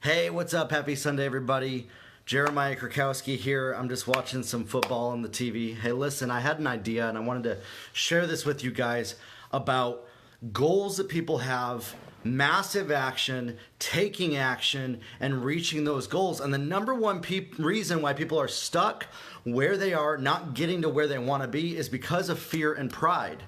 Hey, what's up? Happy Sunday, everybody. Jeremiah Krakowski here. I'm just watching some football on the TV. Hey, listen, I had an idea and I wanted to share this with you guys about goals that people have, massive action, taking action, and reaching those goals. And the number one reason why people are stuck where they are, not getting to where they want to be, is because of fear and pride.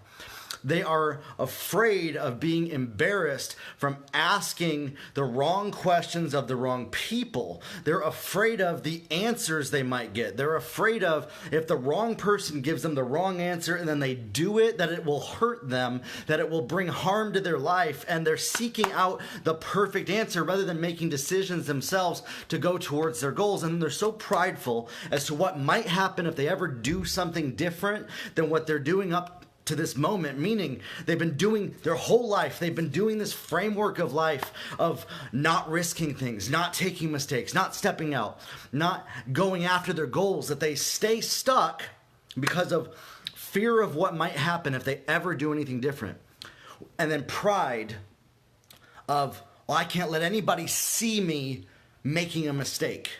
They are afraid of being embarrassed from asking the wrong questions of the wrong people. They're afraid of the answers they might get. They're afraid of if the wrong person gives them the wrong answer and then they do it, that it will hurt them, that it will bring harm to their life. And they're seeking out the perfect answer rather than making decisions themselves to go towards their goals. And they're so prideful as to what might happen if they ever do something different than what they're doing up to this moment, meaning they've been doing their whole life, they've been doing this framework of life of not risking things, not taking mistakes, not stepping out, not going after their goals, that they stay stuck because of fear of what might happen if they ever do anything different. And then pride of, well, I can't let anybody see me making a mistake.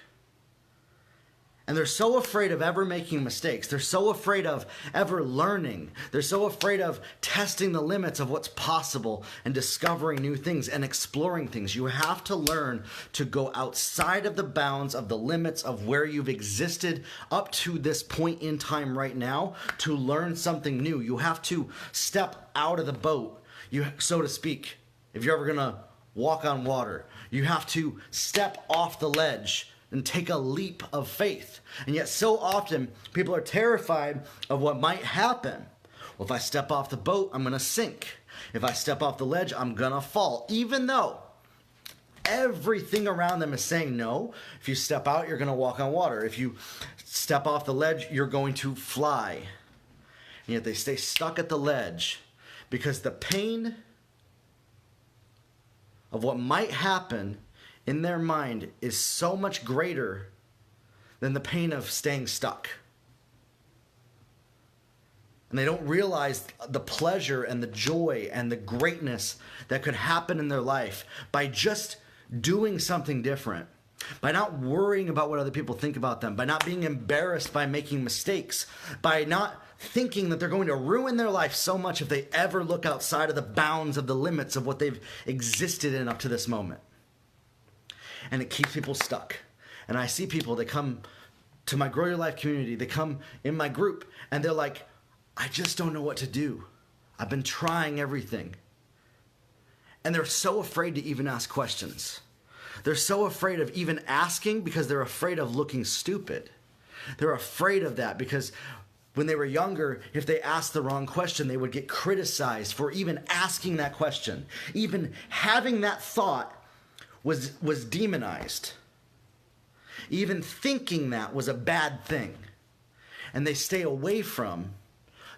And they're so afraid of ever making mistakes. They're so afraid of ever learning. They're so afraid of testing the limits of what's possible and discovering new things and exploring things. You have to learn to go outside of the bounds of the limits of where you've existed up to this point in time right now to learn something new. You have to step out of the boat, so to speak. If you're ever going to walk on water, you have to step off the ledge and take a leap of faith. And yet so often people are terrified of what might happen. Well, if I step off the boat, I'm going to sink. If I step off the ledge, I'm going to fall. Even though everything around them is saying no, if you step out, you're going to walk on water. If you step off the ledge, you're going to fly. And yet they stay stuck at the ledge because the pain of what might happen in their mind is so much greater than the pain of staying stuck. And they don't realize the pleasure and the joy and the greatness that could happen in their life by just doing something different, by not worrying about what other people think about them, by not being embarrassed by making mistakes, by not thinking that they're going to ruin their life so much if they ever look outside of the bounds of the limits of what they've existed in up to this moment. And it keeps people stuck. And I see people, they come to my Grow Your Life community, they come in my group, and they're like, I just don't know what to do. I've been trying everything. And they're so afraid to even ask questions. They're so afraid of even asking because they're afraid of looking stupid. They're afraid of that because when they were younger, if they asked the wrong question, they would get criticized for even asking that question. Even having that thought was demonized. Even thinking that was a bad thing. And they stay away from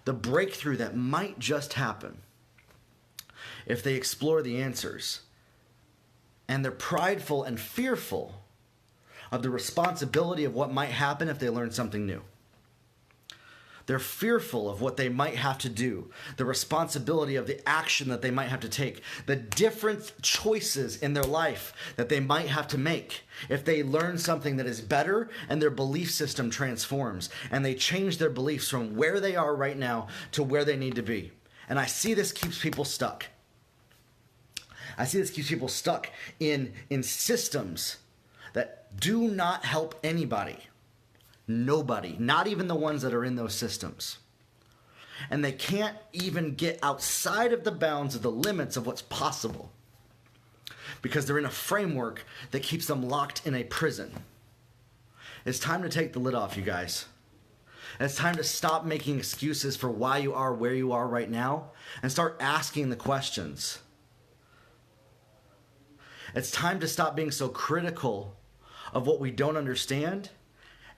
the breakthrough that might just happen if they explore the answers. And they're prideful and fearful of the responsibility of what might happen if they learn something new. They're fearful of what they might have to do, the responsibility of the action that they might have to take, the different choices in their life that they might have to make if they learn something that is better and their belief system transforms and they change their beliefs from where they are right now to where they need to be. And I see this keeps people stuck. I see this keeps people stuck in systems that do not help anybody. Nobody, not even the ones that are in those systems. And they can't even get outside of the bounds of the limits of what's possible because they're in a framework that keeps them locked in a prison. It's time to take the lid off, you guys. It's time to stop making excuses for why you are where you are right now and start asking the questions. It's time to stop being so critical of what we don't understand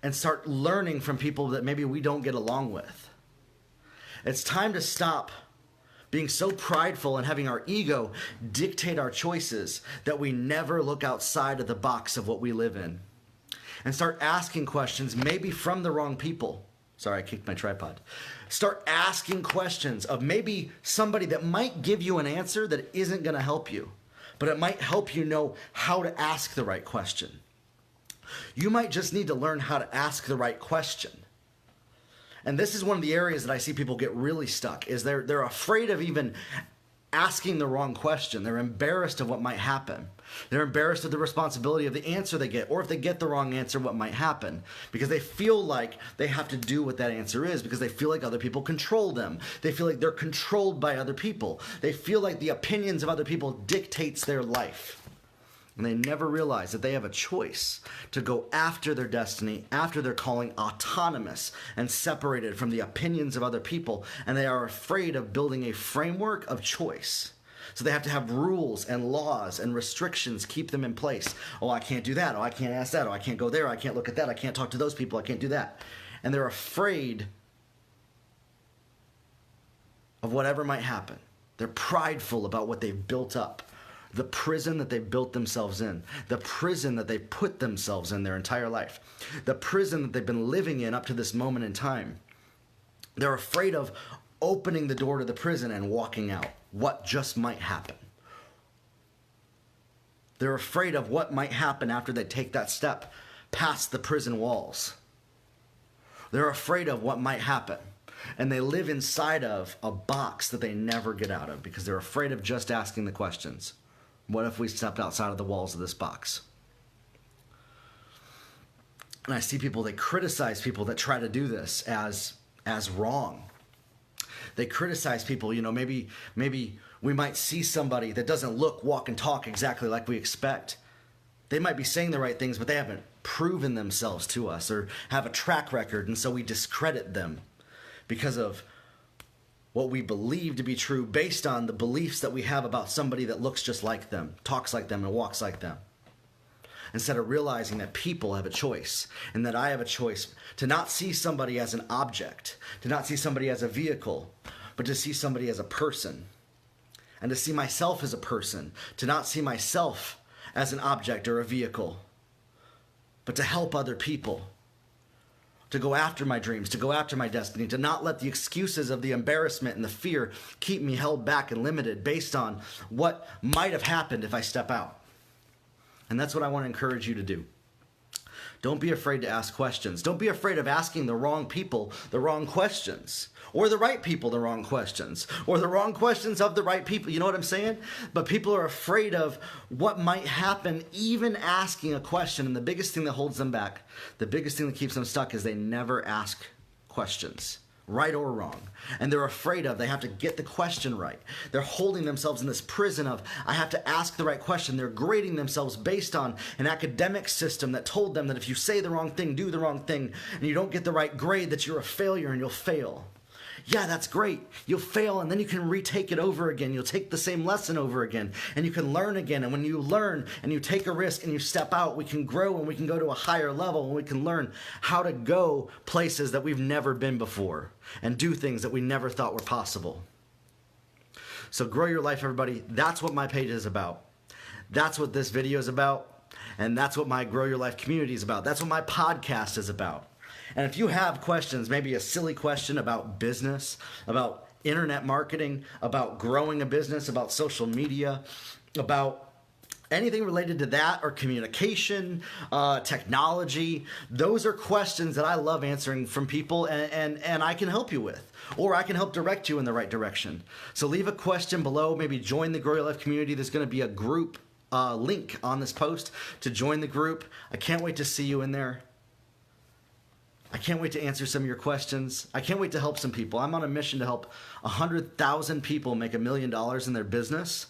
and start learning from people that maybe we don't get along with. It's time to stop being so prideful and having our ego dictate our choices that we never look outside of the box of what we live in. And start asking questions, maybe from the wrong people. Sorry, I kicked my tripod. Start asking questions of maybe somebody that might give you an answer that isn't going to help you. but it might help you know how to ask the right question. You might just need to learn how to ask the right question. And this is one of the areas that I see people get really stuck, is they're afraid of even asking the wrong question. They're embarrassed of what might happen. They're embarrassed of the responsibility of the answer they get, or if they get the wrong answer, what might happen. Because they feel like they have to do what that answer is, because they feel like other people control them. They feel like they're controlled by other people. They feel like the opinions of other people dictates their life. And they never realize that they have a choice to go after their destiny, after their calling, autonomous and separated from the opinions of other people. And they are afraid of building a framework of choice. So they have to have rules and laws and restrictions keep them in place. Oh, I can't do that. Oh, I can't ask that. Oh, I can't go there. I can't look at that. I can't talk to those people. I can't do that. And they're afraid of whatever might happen. They're prideful about what they've built up. The prison that they built themselves in, the prison that they put themselves in their entire life, the prison that they've been living in up to this moment in time. They're afraid of opening the door to the prison and walking out. What just might happen? They're afraid of what might happen after they take that step past the prison walls. They're afraid of what might happen. And they live inside of a box that they never get out of because they're afraid of just asking the questions. What if we stepped outside of the walls of this box? And I see people, they criticize people that try to do this as wrong. They criticize people, maybe we might see somebody that doesn't look, walk, and talk exactly like we expect. They might be saying the right things, but they haven't proven themselves to us or have a track record, and so we discredit them because of what we believe to be true based on the beliefs that we have about somebody that looks just like them, talks like them, and walks like them. Instead of realizing that people have a choice and that I have a choice to not see somebody as an object, to not see somebody as a vehicle, but to see somebody as a person. And to see myself as a person, to not see myself as an object or a vehicle, but to help other people. To go after my dreams, to go after my destiny, to not let the excuses of the embarrassment and the fear keep me held back and limited based on what might have happened if I step out. And that's what I want to encourage you to do. Don't be afraid to ask questions. Don't be afraid of asking the wrong people the wrong questions, or the right people the wrong questions, or the wrong questions of the right people. You know what I'm saying? But people are afraid of what might happen even asking a question. And the biggest thing that holds them back, the biggest thing that keeps them stuck is they never ask questions, right or wrong. And they're afraid they have to get the question right. They're holding themselves in this prison of, I have to ask the right question. They're grading themselves based on an academic system that told them that if you say the wrong thing, do the wrong thing, and you don't get the right grade, that you're a failure and you'll fail. Yeah, that's great. You'll fail, and then you can retake it over again. You'll take the same lesson over again, and you can learn again. And when you learn and you take a risk and you step out, we can grow and we can go to a higher level, and we can learn how to go places that we've never been before and do things that we never thought were possible. So grow your life, everybody. That's what my page is about. That's what this video is about, and that's what my Grow Your Life community is about. That's what my podcast is about. And if you have questions, maybe a silly question about business, about internet marketing, about growing a business, about social media, about anything related to that or communication, technology, those are questions that I love answering from people and I can help you with, or I can help direct you in the right direction. So leave a question below, maybe join the Grow Your Life community. There's going to be a group link on this post to join the group. I can't wait to see you in there. I can't wait to answer some of your questions. I can't wait to help some people. I'm on a mission to help 100,000 people make $1 million in their business.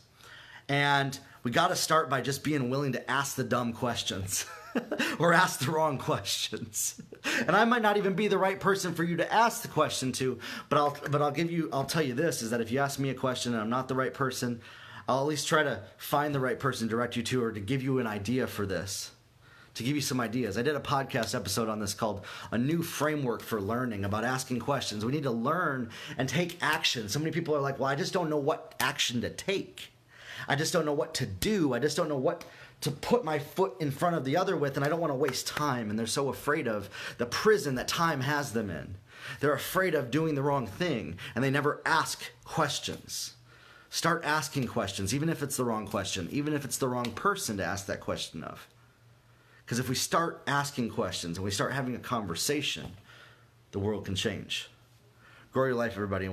And we got to start by just being willing to ask the dumb questions or ask the wrong questions. And I might not even be the right person for you to ask the question to, but I'll tell you this, is that if you ask me a question and I'm not the right person, I'll at least try to find the right person, direct you to, or to give you an idea for this. To give you some ideas. I did a podcast episode on this called A New Framework for Learning, about asking questions. We need to learn and take action. So many people are like, well, I just don't know what action to take. I just don't know what to do. I just don't know what to put my foot in front of the other with, and I don't want to waste time. And they're so afraid of the prison that time has them in. They're afraid of doing the wrong thing, and they never ask questions. Start asking questions, even if it's the wrong question, even if it's the wrong person to ask that question of. Because if we start asking questions and we start having a conversation, the world can change. Grow your life, everybody.